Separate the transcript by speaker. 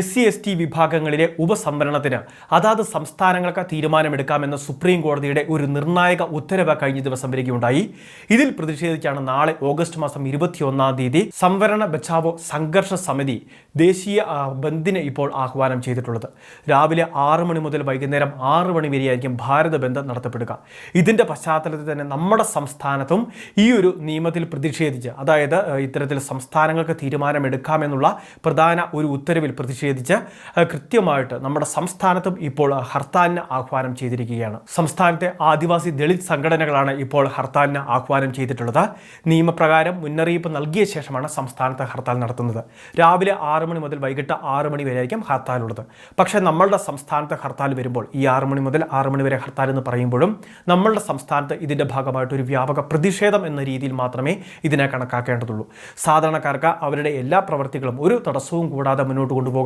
Speaker 1: SC ST വിഭാഗങ്ങളിലെ ഉപസംവരണത്തിന് അതാത് സംസ്ഥാനങ്ങൾക്ക് തീരുമാനമെടുക്കാമെന്ന സുപ്രീം കോടതിയുടെ ഒരു നിർണായക ഉത്തരവ് കഴിഞ്ഞ ദിവസം വരികയുണ്ടായി. ഇതിൽ പ്രതിഷേധിച്ചാണ് നാളെ ഓഗസ്റ്റ് മാസം 21-ാം തീയതി സംവരണ ബച്ചാവോ സംഘർഷ സമിതി ദേശീയ ബന്ദിന് ഇപ്പോൾ ആഹ്വാനം ചെയ്തിട്ടുള്ളത്. രാവിലെ 6 മണി മുതൽ വൈകുന്നേരം 6 മണി വരെയായിരിക്കും ഭാരത ബന്ദ് നടത്തപ്പെടുക. ഇതിന്റെ പശ്ചാത്തലത്തിൽ തന്നെ നമ്മുടെ സംസ്ഥാനത്തും ഈ ഒരു നിയമത്തിൽ പ്രതിഷേധിച്ച്, അതായത് ഇത്തരത്തിൽ സംസ്ഥാനങ്ങൾക്ക് തീരുമാനമെടുക്കാമെന്നുള്ള പ്രധാന ഒരു ഉത്തരവിൽ പ്രതിഷേധിച്ച് കൃത്യമായിട്ട് നമ്മുടെ സംസ്ഥാനത്തും ഇപ്പോൾ ഹർത്താലിന് ആഹ്വാനം ചെയ്തിരിക്കുകയാണ്. സംസ്ഥാനത്തെ ആദിവാസി ദളിത് സംഘടനകളാണ് ഇപ്പോൾ ഹർത്താലിന് ആഹ്വാനം ചെയ്തിട്ടുള്ളത്. നിയമപ്രകാരം മുന്നറിയിപ്പ് നൽകിയ ശേഷമാണ് സംസ്ഥാനത്ത് ഹർത്താൽ നടത്തുന്നത്. രാവിലെ 6 മണി മുതൽ വൈകിട്ട് 6 മണി വരെയായിരിക്കും ഹർത്താലുള്ളത്. പക്ഷേ നമ്മളുടെ സംസ്ഥാനത്ത് ഹർത്താൽ വരുമ്പോൾ ഈ 6 മണി മുതൽ 6 മണി വരെ ഹർത്താൽ എന്ന് പറയുമ്പോഴും നമ്മളുടെ സംസ്ഥാനത്ത് ഇതിൻ്റെ ഭാഗമായിട്ട് ഒരു വ്യാപക പ്രതിഷേധം എന്ന രീതിയിൽ മാത്രമേ ഇതിനെ കണക്കാക്കേണ്ടതുള്ളൂ. സാധാരണക്കാർക്ക് അവരുടെ എല്ലാ പ്രവർത്തികളും ഒരു തടസ്സവും കൂടാതെ മുന്നോട്ട് കൊണ്ടുപോകാൻ